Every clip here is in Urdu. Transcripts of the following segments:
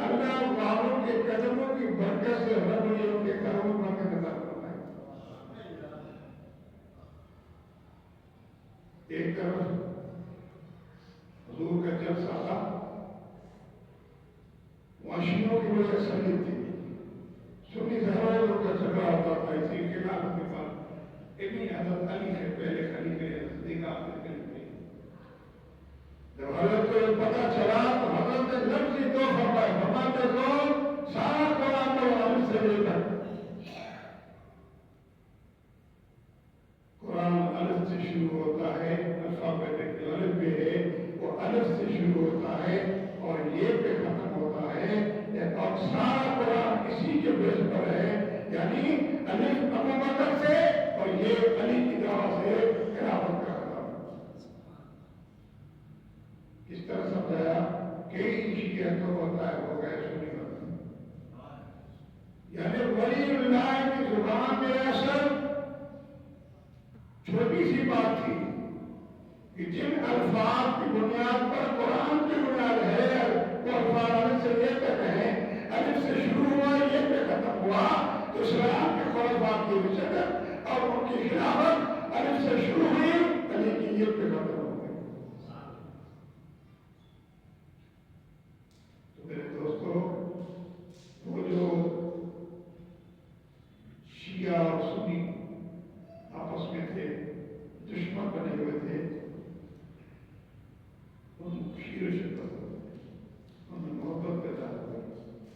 اللہ والوں کے قدموں کی برکت سے رب نے ان کے قدموں پر برکت عطا فرمائی۔ ایک طرف حضور کا جلسہ تھا، معاشیوں کی وجہ سے نہیں تھی، سنی زہراء کا جھگڑا ہوتا تھا، اسی خلافت کے بعد ابن حضرت علی سے پہلے خلیفہ صدیق آخر خلیفہ، جب حضرت کو پتہ چلا تو حضرت نے لفظی تو فرمایا، فرماتے تو سارا قرآن تو علم سے لے کر قرآن الف سے شروع ہوتا ہے، الفابیٹ جو الف پہ ہے وہ الف سے شروع ہوتا ہے اور یہ پہ ختم ہوتا ہے، اور سارا قرآن اسی کے بیس پر ہے، یعنی الف ابو بکر سے اور یہ علی کی دعوت سے خلافت کا خطاب۔ اس طرح سمجھایا کئی شیعہ تو ہوتا ہے ہو گئے سنی بات، یعنی ولی اللہ کی زبان میں اصل چھوٹی سی بات تھی کہ جن الفاظ کی بنیاد پر قرآن کی بنیاد ہے وہ الفاظ الف سے یہ کہتے ہیں، الف سے شروع ہوا یہ پہ ختم ہوا، تو اسلام کے خلفاء کی وجہ اور ان کی خلافت الف سے شروع ہوئی، علی کی یہ پہ ختم ہو گئی۔ تو میرے دوستو، وہ جو شیعہ اور سنی آپس میں تھے، دشمن بنے ہوئے تھے، ان شیر و شدت ان میں محبت پیدا ہوئی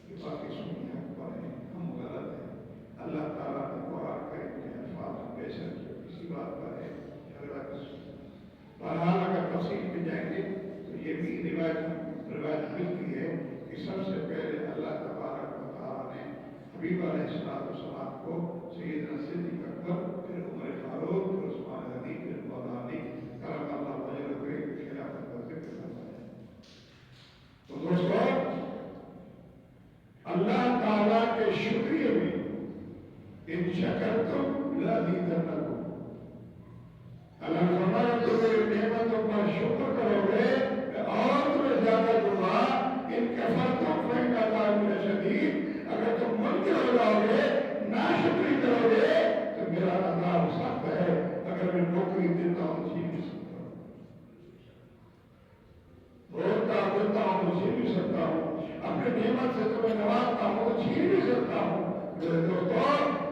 کہ باقی سنی حق پر ہیں، ہم غلط ہیں، اللہ تعالیٰ نے قرآن کریم کے الفاظ میں بیشک کیا، کسی بات پر ہے جھگڑا کسی۔ بہرحال اگر تفصیل میں جائیں گے تو یہ بھی روایت ملتی ہے کہ سب سے پہلے اللہ تبارک و تعالیٰ نے حبیب علیہ السلام کو سیدنا صدیق اکبر، پھر عمر فاروق، پھر عثمان غنی، پھر مولانا علی کرم اللہ وجہہ کریم کی خلافت کا ذکر فرمایا۔ تو دوستو، اللہ تعالیٰ کے شکریہ میں ان شکرتم لازیدنکم، اللہ فرمایا تو میری نعمتوں پر شکر کرو گے اور تمہیں زیادہ دوں گا، ان کفرتم فإن عذابی لشدید، اگر تم منکر ہو جاؤ گے، ناشکری کرو گے تو میرا عذاب سخت ہے، اگر میں نوکری دیتا ہوں چھین بھی سکتا ہوں، روزگار دیتا ہوں تو چھین بھی سکتا ہوں، اپنے نعمت سے تمہیں نوازتا ہوں تو چھین بھی سکتا ہوں۔ میرے دوستو،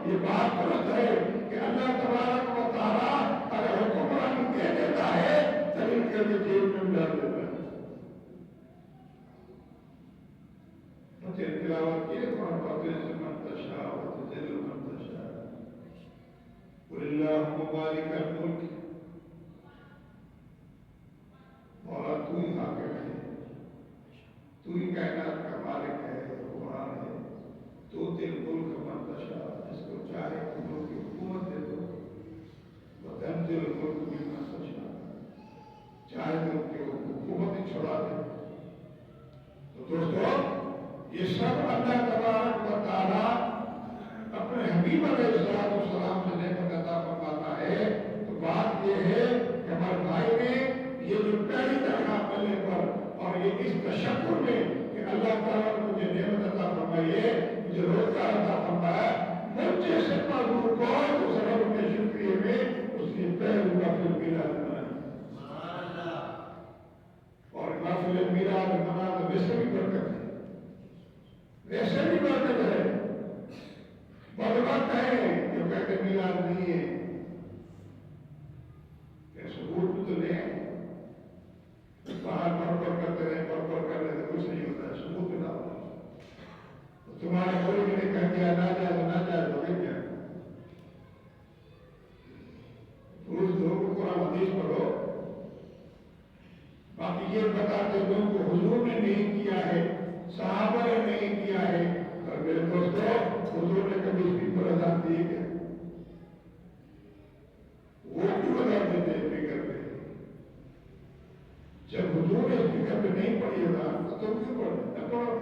یہ بات غلط ہے کہ اللہ تبارک و تعالیٰ اگر حکمرانی دے دیتا ہے تبھی کر کے جیب میں ڈال دیتا ہے۔ بچے تلاوت کیے قرآن پاتے سے من تشاء وتذل من تشاء، قل اللہم مالک الملک، مولا تو ہی حاکم ہے، تو ہی کائنات کا مالک ہے، حکمران ہے، تو تل ملک من تشاء، جس کو چاہے ملک کی حکومت دے دو، وتنزل الملک ممن تشاء، چاہے تو ان کی حکومت ہی چھڑا دے۔ تو دوستو، یہ سب اللہ تبارک و تعالیٰ اپنے حبیب علیہ السلام سے نعمت عطا فرماتا ہے۔ تو بات یہ ہے کہ ہمارے بھائی نے یہ جو پہلی تنخواہ ملنے پر اور یہ اس تشکر میں کہ اللہ تعالیٰ نے مجھے نعمت عطا فرمائی ہے، مجھے روزگار عطا فرمایا، مجھ جیسے معذور کو تو سبب کے شکریہ میں اس کی پہلو نفل میلاد منائی، اور نفل میلاد منانا ویسے بھی برکت ہے، ویسے بھی برکت ہے۔ بدبخت ہے جو کہتے میلاد نہیں ہے، کہ ثبوت بھی تو لیں، باہر پڑھ کرتے رہے، پڑھ کر رہے تو کچھ نہیں ہوتا ہے، ثبوت بھی نہ ہوتا۔ تمہارے کوئی بھی نے کہہ دیا نہ جائے تو نہ جائے تو کیا روز دو قرآن حدیث پڑھو، باقی یہ بتاتے لوگوں کو حضور نے نہیں کیا ہے، صحابہ نے نہیں کیا ہے، اور میرے دوستو حضور نے کبھی اسپیکر اذان دی کیا؟ وہ کیوں اذان دیتے ہیں اسپیکر پہ؟ جب حضور نے اسپیکر پہ نہیں پڑھی اذان تو تم کیوں پڑھتے؟ نہ پڑھو۔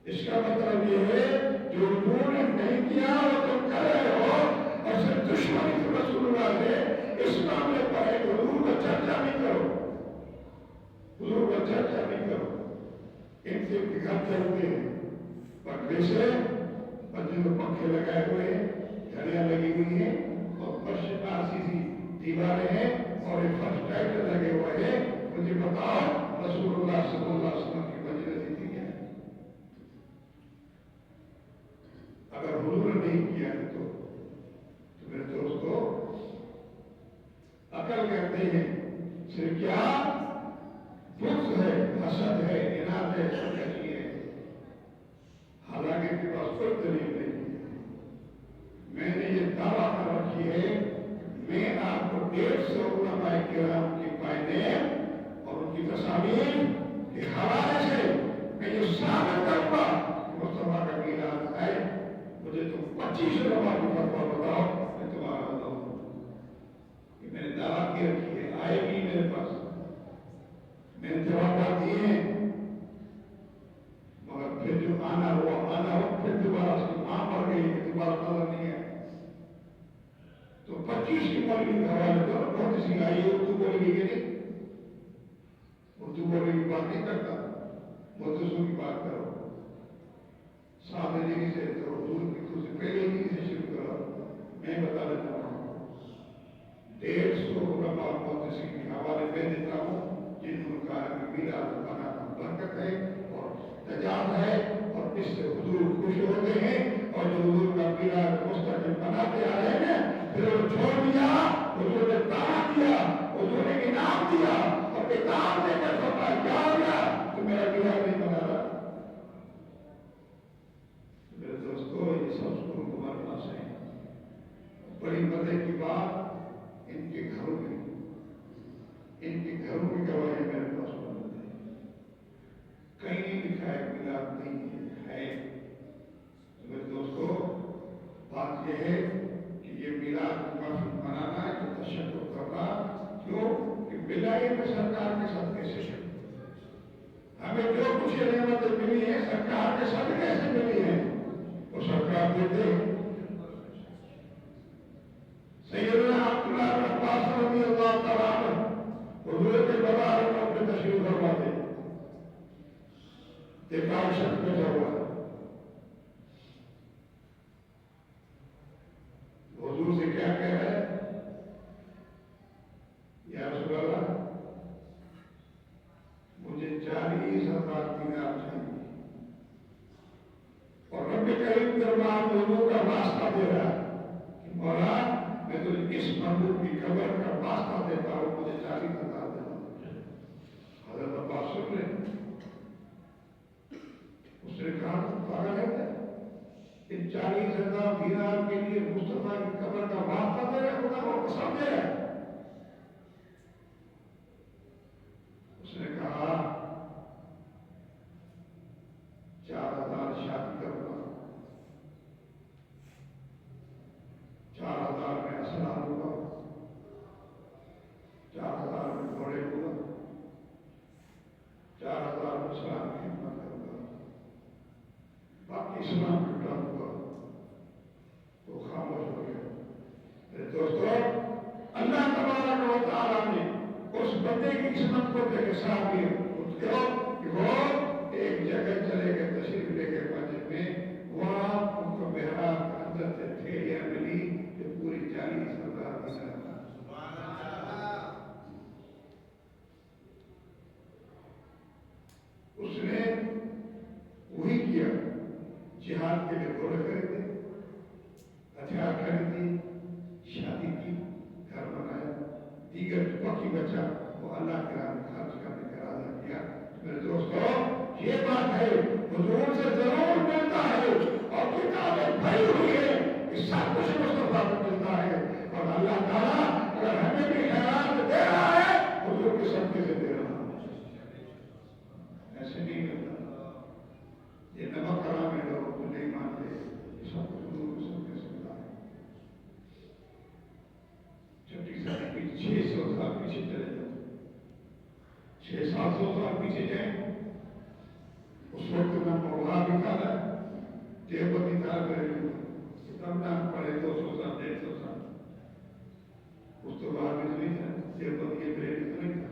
اس کا مطلب یہ ہے جو حضور نے نہیں کیا وہ تم کر رہے ہو، اور صرف دشمنی سے رسول اللہ سے اس معاملے پر ہے کہ حضور کا چرچا نہیں کرو، حضور کا چرچا نہیں کرو۔ ان سے گھر چلتے ہیں پکڑے سے، بچے تو پنکھے لگائے ہوئے ہیں، گھڑیاں لگی ہوئی ہیں، اور فرش آرسی سی دیواریں ہیں اور ایک فرش ٹائٹ لگے ہوئے ہیں. مجھے بتاؤ رسول اللہ صلی اللہ علیہ وسلم کی وجہ تھی کیا ہے؟ اگر حضور نے نہیں کیا ہے تو میرے دوستو عقل کہتے ہیں صرف کیا بغض ہے، حسد ہے، اناد ہے، سرکشی ہے. حالانکہ کے پاس کوئی دلیل نہیں ہے. میں نے یہ دعویٰ کر رکھی ہے، میں آپ کو 150 علماء کرام کی پائنیل اور ان کی تصاویر کے حوالے سے میں یہ ثابت کروں گا کہ مصطفیٰ کا میلاد ہے. مجھے تم 25 علماء کی فتویٰ بتاؤ، میں تمہارا بتاؤں کہ میں نے دعویٰ کی رکھی ہے. آئے بھی میرے پاس، میں نے جوابات دیے ہیں، مگر پھر جو آنا ہوا پھر دوبارہ اس کی ماں مر گئی کہ دوبارہ نظر نہیں ہے. تو 25 کی مولوی کا حوالے کرو. بہت سی آئی اردو بولے گی کہ نہیں، اردو بولنے کی بات نہیں کرتا، مدرسوں کی بات کرو. سامنے جگہ سے تو حضور کی تو سے پہلے جگہ سے شروع کرو. میں بتا دیتا ہوں 150 علماء اور محدثین کے حوالے میں دیتا ہوں جنہوں نے کہا کہ میلاد بنا برکت ہے اور تجارت ہے اور اس سے حضور خوش ہوتے ہیں. اور جو حضور کا میلاد مستقل بناتے آ رہے ہیں پھر وہ چھوڑ دیا. حضور نے دعوت دیا، حضور نے انعام دیا اور کتاب دے کر فرمایا کیا ہو گیا تو میرا میلاد نہیں بنا رہا. میرے دوستو یہ سب سکون ہمارے پاس ہے. بڑی مزے کی بات ان کے گھروں میں، ان کے گھروں کی گواہی میرے پاس موجود ہے. کہیں نہیں لکھا ہے میلاد نہیں ہے. میرے دوستو بات یہ ہے کہ یہ میلاد محفل منانا ہے تو تشکر کرنا. کیوں کہ ملائی میں سرکار کے صدقے سے ہمیں جو کچھ نعمتیں ملی ہیں سرکار کے صدقے سے ملی ہیں. وہ سرکار دیتے ہیں. سیدنا عبداللہ بن عباس رضی اللہ تعالیٰ عنہ حضور کے مبارک میں تشریف فرماتے دیکھا شخص بیٹھا ہوا ہے. حضور سے کیا کہہ رہا ہے؟ یا رسول اللہ مجھے 40,000 دینار چاہیے اور رب کریم دربار لوگوں کا واسطہ دے رہا ہے کہ مولا میں تجھے اس محبوب کی قبر کا واسطہ دیتا ہوں، مجھے 40,000 دینا. حضرت عباس سن لیں. اس نے کہا تم پاگل ہے کیا؟ ان 40,000 دینار کے لیے مصطفیٰ کی قبر کا واسطہ دے رہے، خدا کو قسم دے رہے. اس نے کہا 4,000 شادی کروں گا، 4,000 میں اسلحہ لوں گا، 4,000 میں گھوڑے لوں گا، 4,000 میں اسلام کی خدمت کروں گا، باقی اسلام کو ڈالوں گا. تو خاموش ہو گیا. میرے دوستو اللہ تبارک و تعالیٰ نے اس بندے کی قسمت کو دیکھ کے ساتھ بھی کہ وہ ایک جگہ چلے گئے تشریف لے کے مسجد میں. وہاں ان کو محراب کے اندر سے تھیلیاں ملی جو پوری 40,000 اس نے وہی کیا. جہاد کے لیے گھوڑے خریدے، ہتھیار خریدی، شادی کی، گھر بنایا. دیگر جو باقی بچا وہ اللہ کے راہ میں خرچ کرنے کا ارادہ کیا. میرے دوستو یہ بات ہے حضور سے ضرور ملتا ہے اور کتابیں بھری ہوئی ہے کہ سب کچھ مصطفیٰ کو ملتا ہے. اور اللہ تعالیٰ اگر ہمیں بھی خیرات دے رہا ہے حضور کے صدقے سے دے رہا ہے، ایسے نہیں ملتا. یہ نمک حرام ہے لوگ تو نہیں مانتے، یہ سب کچھ حضور کے صدقے سے ملا ہے. چھٹی سال 600 سال پیچھے چلے جاؤ، 600-700 سال پیچھے جائیں. اس وقت میں مولا بھی تھا نا، دیوبندی تھا گھریلو، تب نام پڑے 200 سال 150 سال. اس تو بعد میں نہیں تھا دیوبندی گھریلو تو نہیں تھا.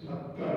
70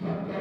70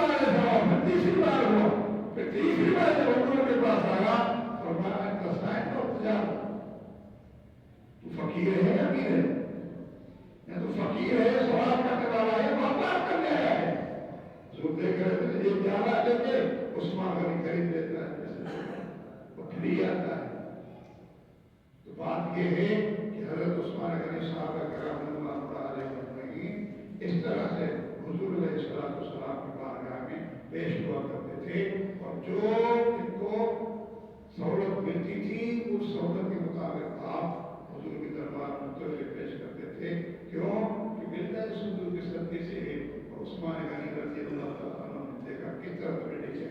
بار ایسا ہوا، پھر تیسری بار ہوا، پھر تیسری بار جب حضور کے پاس آیا فرمایا انت صائم او تجارت، تو فقیر ہے یا امیر ہے؟ یا تو فقیر ہے سوال کرنے والا ہے، واپس کرنے آیا ہے؟ حضور دیکھ رہے تھے یہ جا رہا لے کے عثمان غنی خرید لیتا ہے، وہ پھر آتا ہے۔ تو بات یہ ہے کہ حضرت عثمان غنی صاحب کرام اللہ علیہ مجمعین اس طرح سے حضور علیہ السلام کی بارگاہ میں پیش ہوا کرتے تھے، اور جو ان کو سہولت ملتی تھی اس سہولت کے مطابق آپ حضور کے دربار میں مختلف پیش کرتے تھے۔ کیوں کہ ملتا ہے حضور کے صدقے سے ہے۔ اور عثمان غنی رضی اللہ تعالیٰ عنہ نے دیکھا کس طرح بیٹے سے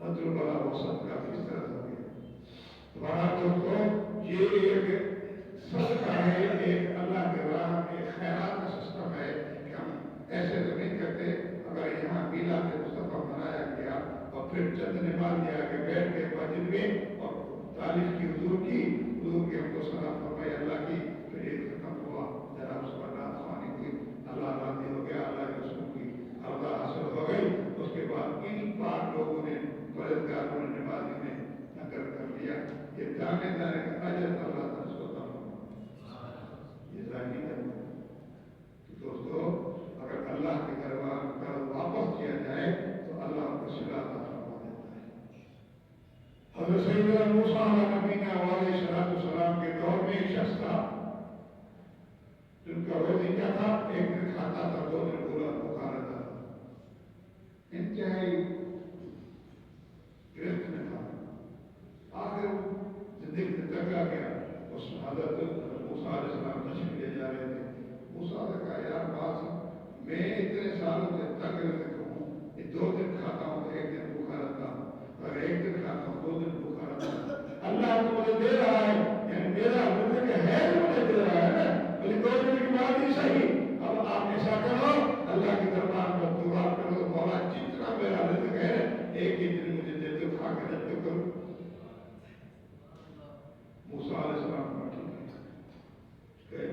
رد البلا وسط کا کس طرح ہو گیا۔ تمہارا دوستوں یہ ایک صدقہ ہے، ایک اللہ کے راہ میں خیرات کا سسٹم ہے کہ ہم ایسے تو نہیں کرتے۔ اگر یہاں میلاد مصطفیٰ منایا گیا اور پھر چند نماز لیا کے بیٹھ کے مسجد میں اور تعریف کی حضور کی ہم کو سلام فرمائے اللہ کی، پھر یہ ختم ہوا، جناب اس پر نام خوانی ہوئی، اللہ راضی ہو گیا، اللہ کے رسول کی رضا حاصل ہو گئی۔ اس کے بعد ان پاک لوگوں نے پرہیزگاروں نے نمازی نے نقل کر لیا، یہ جانے جانے کا اجر اللہ تعالیٰ اس کو عطا فرمائے، یہ ظاہر نہیں کرنا۔ تو دوستو اگر اللہ کے دربار میں قرض واپس کیا جائے تو اللہ کو صلہ عطا فرما دیتا ہے۔ حضرت سیدنا موسیٰ علیہ نبینا علیہ السلام کے دور میں ایک شخص تھا جن کا روزی کیا تھا، ایک دن کھاتا تھا، دو دن بھوکا رہتا تھا، انتہائی گرفت میں تھا۔ آخر زندگی میں تنگا گیا، اس حضرت موسیٰ علیہ السلام تشریف لے جا رہے تھے۔ موسیٰ نے کہا یار بات میں اتنے سالوں سے تنگ رہتا ہوں، یہ دو دن کھاتا ہوں تو ایک دن بھوکا رہتا ہوں، اور ایک دن کھاتا ہوں دو دن بھوکا رہتا ہوں، اللہ تو مجھے دے رہا ہے، یعنی میرا رزق ہے تو مجھے دے رہا ہے نا، بلکہ دو دن کی بات ہی صحیح۔ اب آپ ایسا کرو اللہ کے دربار میں دعا کرو، مولا جتنا میرا رزق ہے ایک ہی دن مجھے دے دو، کھا کے رکھ کرو۔ موسیٰ علیہ السلام کا ٹھیک ہے،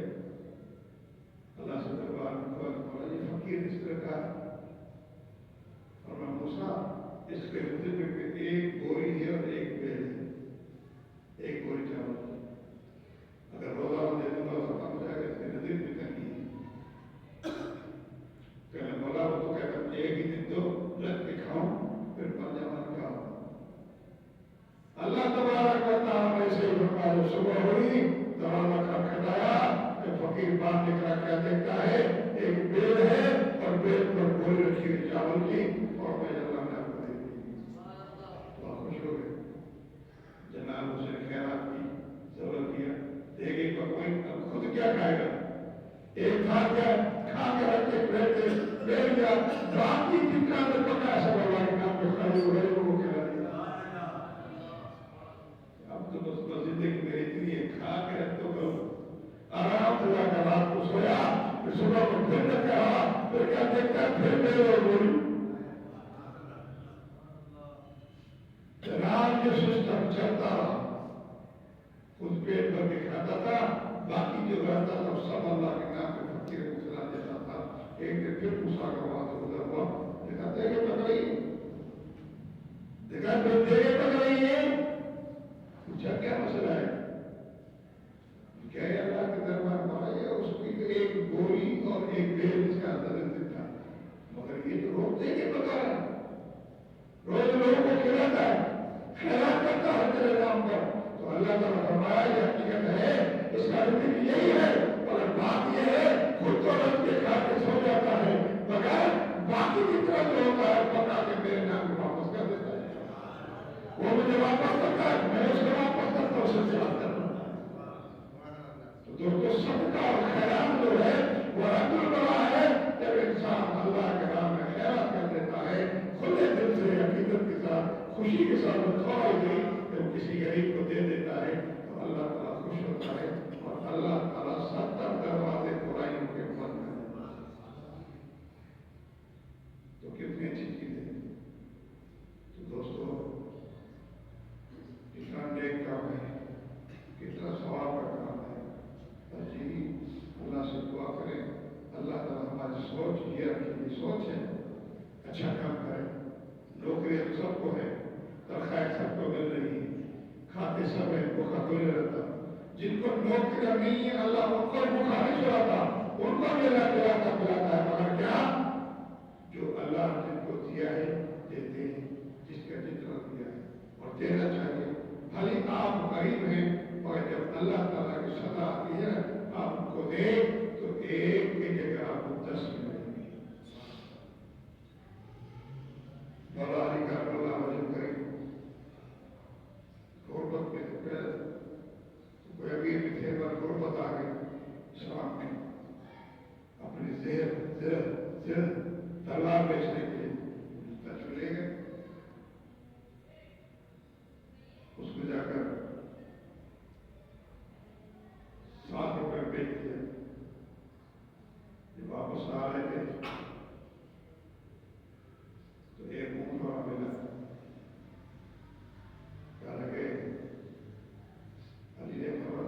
اللہ سے دربار میں دعا کرو، یہ فقیر اس طرح کا اور میں موسیٰ اس کے رزق میں ایک بوری ہے اور ایک بیل ہے، ایک بوری چاول، اگر روزہ دے دوں گا ختم ہو جائے گا، اس کے رزق میں تنگی ہے۔ کہنے مولا وہ تو کہتا ہے ایک ہی دن دو رکھ کے کھاؤں پھر مر جانا کھاؤ۔ اللہ تبارک و تعالیٰ نے سے فرمایا جب صبح ہوئی دروازہ کھٹکھٹایا کہ فقیر باہر نکلا، کیا دیکھتا ہے ایک بیل ہے اور بیل پر گولی رکھی ہوئی چاول کی، اور میں اللہ نے آپ کو دے دی۔ تو آپ خوش ہو گئے، جناب اس نے خیرات کی، ضرورت کیا، دیکھے کوئی خود کیا کھائے گا، ایک کھا کیا کھا کے رکھ کے بیٹھ گیا، باقی جتنا میں پکا سب اللہ کے نام پہ خالی ہو گئے وہ کھلا دیا۔ اب تو بس زندگی میری اتنی ہے، کھا کے رکھ تو کرو، آرام سے جا کر رات کو سویا، پھر صبح کو پھر نہ کہا، پھر کیا دیکھتا ہے پھر میرے اور بولی۔ جناب یہ سسٹم چلتا رہا، خود پیٹ بھر کے کھاتا تھا، باقی جو رہتا تھا سب اللہ کے نام پہ فقیر کو کھلا دیتا تھا۔ ایک دن پھر موسیٰ کا وعدہ گزر ہوا، دیکھا دیکھے پک رہی ہے، دیکھا دیکھے پک رہی ہے، پوچھا کیا مسئلہ ہے؟ کیا ہے اللہ کے دربار میں آیا، اس کی ایک گولی اور ایک بیل اس کا رزق تھا، مگر یہ تو روز دے کے پکا رہا ہے، روز لوگوں کو کھلاتا ہے، خیرات کرتا ہے تیرے نام پر۔ تو اللہ تعالیٰ فرمایا یہ حقیقت ہے، اس کا رزق یہی ہے، اور بات یہ ہے خود تو رکھ کے کھا کے سو جاتا ہے، مگر باقی جتنا جو ہوتا ہے پکا کے میرے نام کو واپس کر دیتا ہے، وہ مجھے واپس کرتا ہے، میں اس کو واپس کرتا ہوں، اسے یاد کرتا ہوں۔ تو دوستو صدقہ اور خیرات جو ہے وہ رد البلا ہے، جب انسان اللہ کے راہ میں خیرات کر دیتا ہے کھلے دل سے، عقیدت کے ساتھ، خوشی کے ساتھ، تھوڑا ہی جب کسی غریب کو دے دیتا ہے تو اللہ تعالیٰ خوش ہوتا ہے، اور اللہ تعالیٰ 70 دروازے برائیوں کے بند کر دیتا ہے۔ تو کتنی اچھی چیز ہے۔ تو دوستو کتنا نیک کام ہے، کتنا ثواب کا کام ہے، بس یہی اللہ سے دعا کریں، اللہ تعالیٰ ہماری سوچ یہ رکھے، یہ سوچ ہے کوئی نہیں رہتا. جن کو نوکریاں نہیں ہے اللہ ان کو بھوکا نہیں چھوڑاتا, ان کو بھی اللہ کھلاتا پلاتا ہے. مگر کیا جو اللہ نے جن کو دیا ہے دیتے ہیں, جس کا جتنا دیا ہے اور دینا چاہیے. بھلی آپ غریب ہیں اور جب اللہ تعالیٰ کی سزا آتی ہے آپ ان کو دیں تو ایک کی جگہ آپ کو 10 ملیں گے. مولا علی کا اللہ وجل کریں. غربت میں تو پہلے کوئی امیر بھی تھے پر غربت آ گئی اسلام میں. اپنی زہر تلوار بیچنے کے لیے چلے گئے. اس کو جا کر 7 روپے بیچ دیا. جب واپس آ رہے تھے تو ایک اونٹ والا ملا. کہا لگے علی نے خبر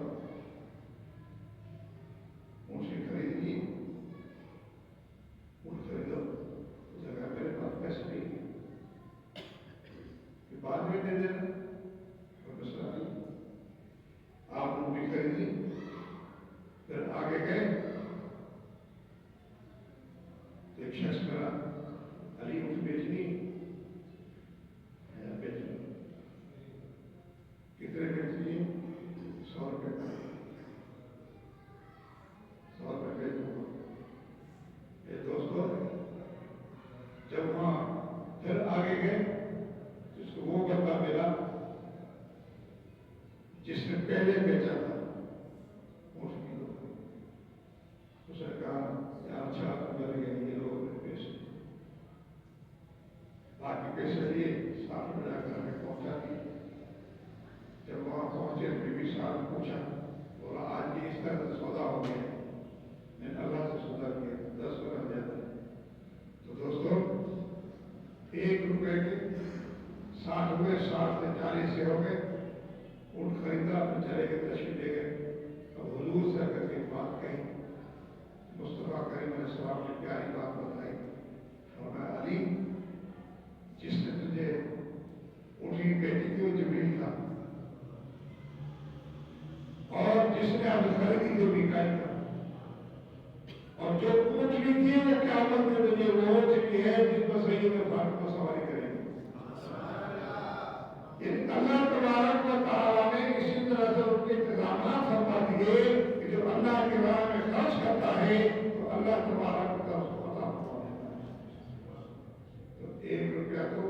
اونٹ سے خرید لی, اونٹ خریدو. جگہ میرے پاس پیسے نہیں کہ بعد میں دے دینا. مسئلہ نہیں, آپ اونٹ بھی خرید لی. پھر آگے گئے تو ایک شخص ملا, علی اونٹ بیچنی ہے, بیچ لو. کتنے بیچنی؟ 100 روپے کا. 100 روپے بیچ دوں. یہ دوستوں جب وہاں پھر آگے گئے جس کو وہ بندہ ملا جس نے پہلے بیچا تھا, اس کی اس نے کہا اچھا مر گئے یہ لوگ نے پیسے, باقی پیسے لیے 60 روپے جا کر ہمیں پہنچا دیے. جب وہاں پہنچے پھر بھی صاحب پوچھا, بولا آج بھی اس طرح سے سودا ہو گیا, میں نے اللہ سے سودا کیا 10 روپے زیادہ. تو دوستوں 1 روپے کے 60 ہوئے, 60 سے 40 سے ہو گئے. اونٹ خریدا, اپنے چلے گئے, تشریف لے گئے. اب حضور سے اگر ایک بات کہی, مصطفیٰ کریم علیہ السلام نے پیاری بات بتائی, فرمایا علی جس نے تجھے اونٹ کی بیٹی تھی وہ جبریل تھا, اور جس نے اب خریدی تھی وہ میکائیل تھا, اور جو اونٹنی تھی وہ قیامت میں تجھے وہ اونٹنی ہے جس پر سید فاطمہ کو سواری کرے گی. یعنی اللہ تبارک و تعالیٰ نے اسی طرح سے ان کے انتظامات فرما دیے کہ جو اللہ کے راہ میں خرچ کرتا ہے تو اللہ تبارک و تعالیٰ اس کو عطا فرما دیتا ہے. تو 1 روپیہ تو